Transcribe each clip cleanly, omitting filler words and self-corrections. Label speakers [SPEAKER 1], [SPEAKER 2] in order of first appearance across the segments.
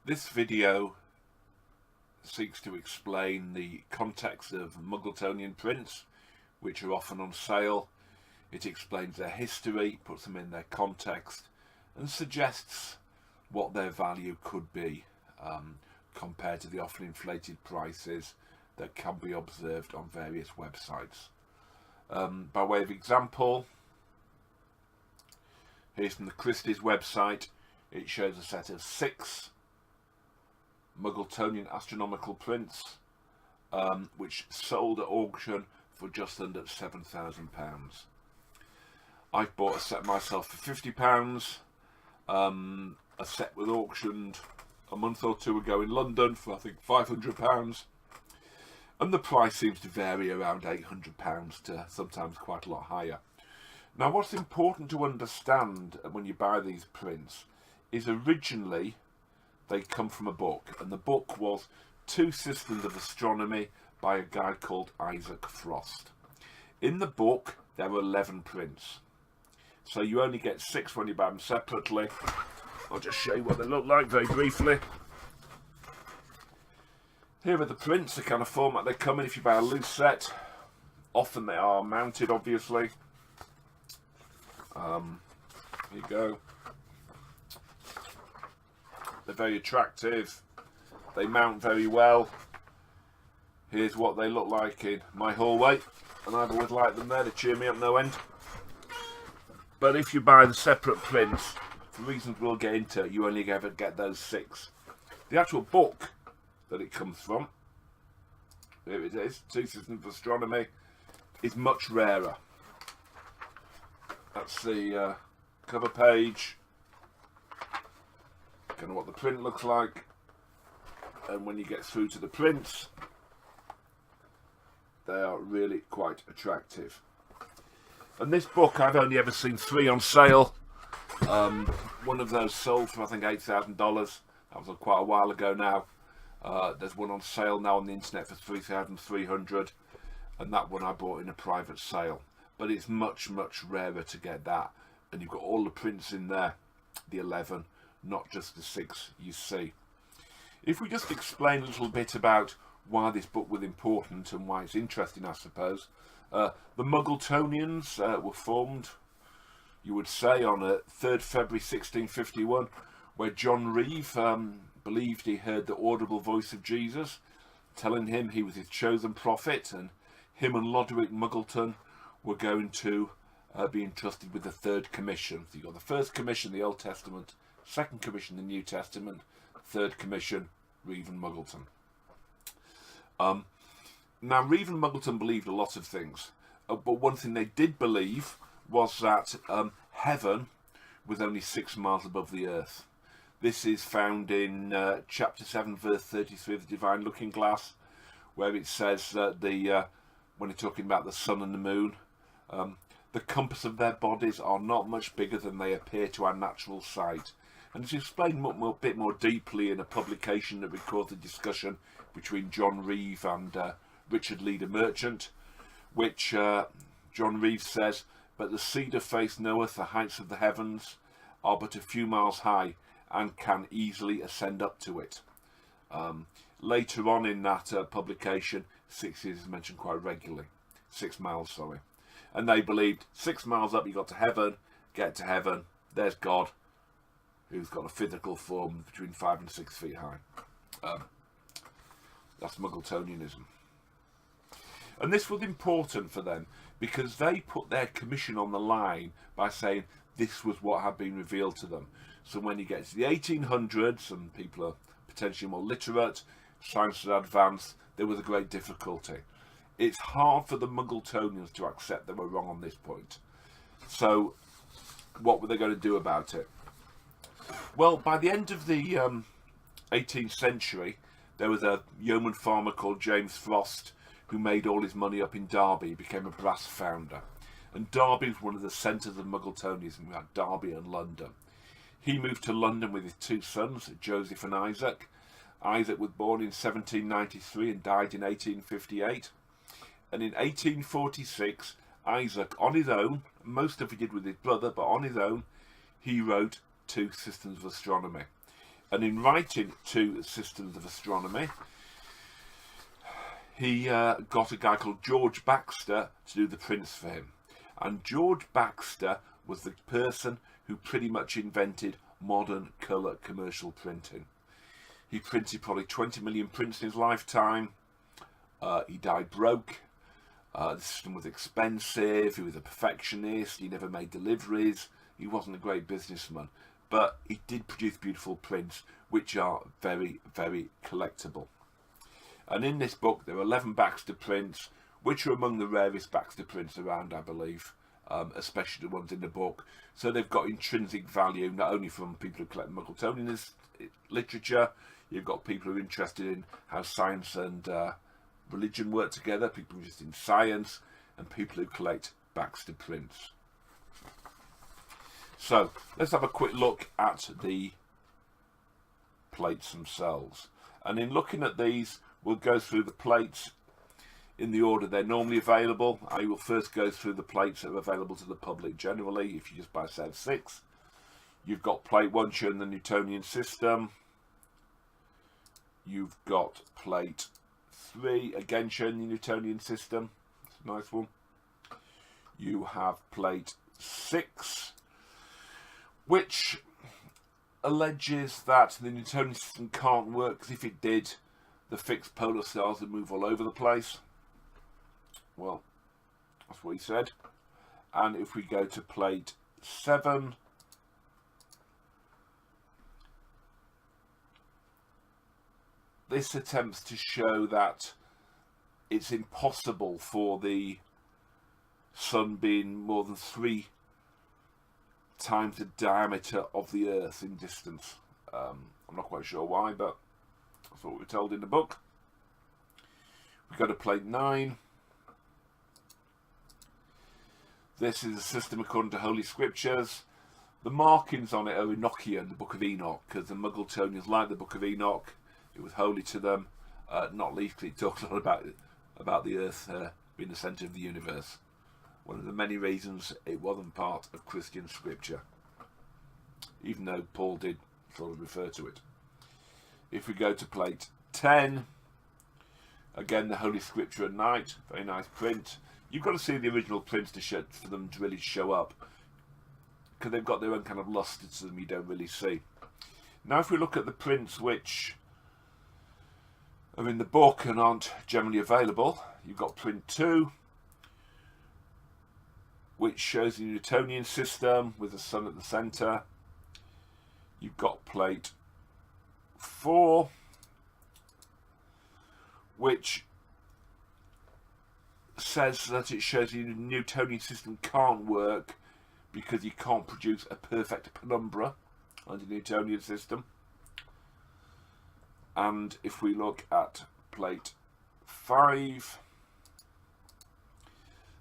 [SPEAKER 1] This video seeks to explain the context of Muggletonian prints, which are often on sale. It explains their history, puts them in their context, and suggests what their value could be compared to the often inflated prices that can be observed on various websites. By way of example, here's from the Christie's website. It shows a set of 6 Muggletonian astronomical prints, which sold at auction for just under £7,000. I've bought a set myself for £50. A set was auctioned a month or two ago in London for I think £500, and the price seems to vary around £800 to sometimes quite a lot higher. Now, what's important to understand when you buy these prints is originally they come from a book, and the book was Two Systems of Astronomy by a guy called Isaac Frost. In the book there are 11 prints, so you only get 6 when you buy them separately. I'll just show you what they look like very briefly. Here are the prints, the kind of format they come in if you buy a loose set. Often they are mounted, obviously. Here you go. They're very attractive. They mount very well. Here's what they look like in my hallway, and I've always liked them there. They cheer me up no end. But if you buy the separate prints, for reasons we'll get into, you only ever get those 6. The actual book that it comes from, here it is, Two Systems of Astronomy, is much rarer. That's the cover page, kind of what the print looks like, and when you get through to the prints, they are really quite attractive. And this book, I've only ever seen 3 on sale. One of those sold for I think $8,000. That was quite a while ago now. There's one on sale now on the internet for $3,300, and that one I bought in a private sale. But it's much rarer to get that, and you've got all the prints in there, the 11, not just the 6 you see. If we just explain a little bit about why this book was important and why it's interesting, I suppose. The Muggletonians were formed, you would say, on 3rd February 1651, where John Reeve believed he heard the audible voice of Jesus telling him he was his chosen prophet, and him and Loderick Muggleton were going to be entrusted with the 3rd commission. So you've got the 1st commission, the Old Testament, 2nd commission, the New Testament, 3rd commission, Reeve and Muggleton. Now, Reeve and Muggleton believed a lot of things, but one thing they did believe was that heaven was only 6 miles above the earth. This is found in chapter 7, verse 33 of the Divine Looking Glass, where it says that when they're talking about the sun and the moon, the compass of their bodies are not much bigger than they appear to our natural sight. And it's explained a bit more deeply in a publication that records a discussion between John Reeve and Richard Leader Merchant, which John Reeve says, "But the cedar face knoweth the heights of the heavens are but a few miles high, and can easily ascend up to it." Later on in that publication, 6 years is mentioned quite regularly. 6 miles, sorry. And they believed 6 miles up you got to heaven, get to heaven, there's God, who's got a physical form between 5 and 6 feet high. That's Muggletonianism. And this was important for them because they put their commission on the line by saying this was what had been revealed to them. So when you get to the 1800s and people are potentially more literate, science is advanced, there was a great difficulty. It's hard for the Muggletonians to accept they were wrong on this point. So what were they going to do about it? Well, by the end of the 18th century, there was a yeoman farmer called James Frost who made all his money up in Derby. He became a brass founder. And Derby was one of the centres of Muggletonianism. We had Derby and London. He moved to London with his 2 sons, Joseph and Isaac. Isaac was born in 1793 and died in 1858. And in 1846, Isaac, on his own, most of it he did with his brother, but on his own, he wrote Two Systems of Astronomy. And in writing to Systems of Astronomy, he got a guy called George Baxter to do the prints for him. And George Baxter was the person who pretty much invented modern colour commercial printing. He printed probably 20 million prints in his lifetime. He died broke. The system was expensive. He was a perfectionist. He never made deliveries. He wasn't a great businessman. But he did produce beautiful prints, which are very, very collectible. And in this book, there are 11 Baxter prints, which are among the rarest Baxter prints around, I believe, especially the ones in the book. So they've got intrinsic value, not only from people who collect Muggletonian literature. You've got people who are interested in how science and religion work together, people interested in science, and people who collect Baxter prints. So let's have a quick look at the plates themselves. And in looking at these, we'll go through the plates in the order they're normally available. I will first go through the plates that are available to the public generally. If you just buy a set of 6, you've got plate 1 showing the Newtonian system. You've got plate 3 again showing the Newtonian system. It's a nice one. You have plate 6, which alleges that the Newtonian system can't work, because if it did, the fixed polar stars would move all over the place. Well, that's what he said. And if we go to plate 7, this attempts to show that it's impossible for the sun being more than 3 times the diameter of the Earth in distance. I'm not quite sure why, but that's what we're told in the book. We go to plate 9. This is a system according to Holy Scriptures. The markings on it are Enochian, the Book of Enoch, because the Muggletonians like the Book of Enoch. It was holy to them, not least because it talks a lot about the Earth being the centre of the universe. One of the many reasons it wasn't part of Christian scripture, even though Paul did sort of refer to it. If we go to plate 10, again the Holy Scripture at night, very nice print. You've got to see the original prints for them to really show up, because they've got their own kind of luster to them you don't really see. Now if we look at the prints which are in the book and aren't generally available, you've got print 2, which shows the Newtonian system with the sun at the centre. You've got plate 4, which says that it shows the Newtonian system can't work because you can't produce a perfect penumbra under the Newtonian system. And if we look at plate 5,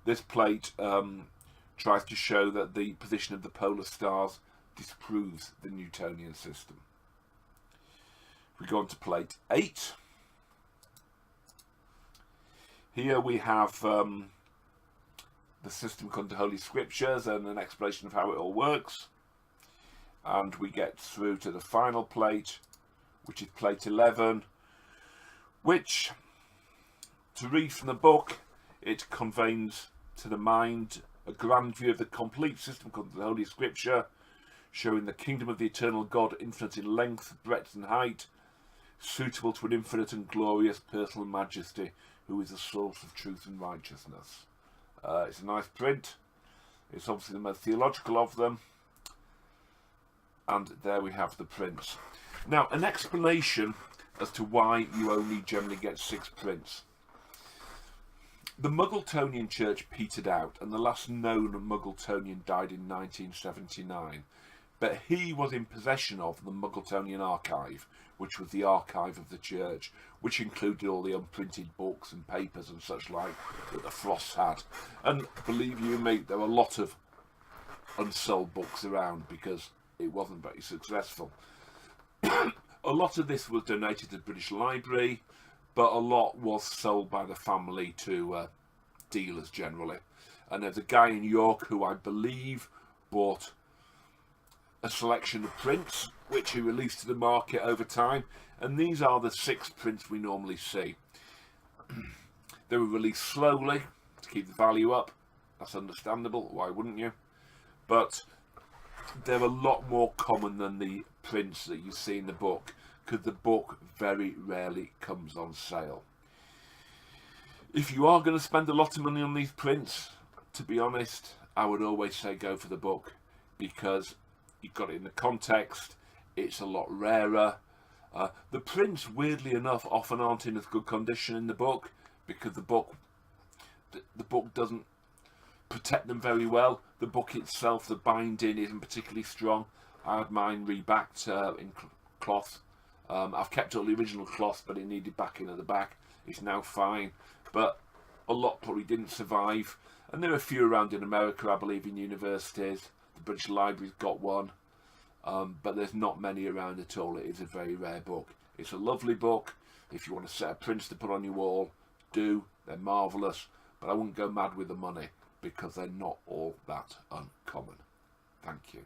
[SPEAKER 1] this plate tries to show that the position of the polar stars disproves the Newtonian system. If we go on to plate 8, here we have the system according to Holy Scriptures and an explanation of how it all works. And we get through to the final plate, which is plate 11, which, to read from the book, it conveys to the mind a grand view of the complete system according to the Holy Scripture, showing the kingdom of the eternal God infinite in length, breadth and height, suitable to an infinite and glorious personal majesty, who is the source of truth and righteousness. It's a nice print. It's obviously the most theological of them. And there we have the prints. Now, an explanation as to why you only generally get 6 prints. The Muggletonian church petered out, and the last known Muggletonian died in 1979. But he was in possession of the Muggletonian archive, which was the archive of the church, which included all the unprinted books and papers and such like that the Frosts had. And believe you me, there were a lot of unsold books around because it wasn't very successful. A lot of this was donated to the British Library, but a lot was sold by the family to dealers generally. And there's a guy in York who I believe bought a selection of prints which he released to the market over time, and these are the 6 prints we normally see. They were released slowly to keep the value up. That's understandable, why wouldn't you? But they're a lot more common than the prints that you see in the book, because the book very rarely comes on sale. If you are going to spend a lot of money on these prints, to be honest, I would always say go for the book, because you've got it in the context, it's a lot rarer. The prints, weirdly enough, often aren't in as good condition in the book, because the book doesn't protect them very well. The book itself, the binding isn't particularly strong. I had mine rebacked in cloth. I've kept all the original cloth, but it needed backing at the back. It's now fine, but a lot probably didn't survive. And there are a few around in America, I believe, in universities. The British Library's got one, but there's not many around at all. It is a very rare book. It's a lovely book. If you want a set of prints to put on your wall, do. They're marvellous, but I wouldn't go mad with the money, because they're not all that uncommon. Thank you.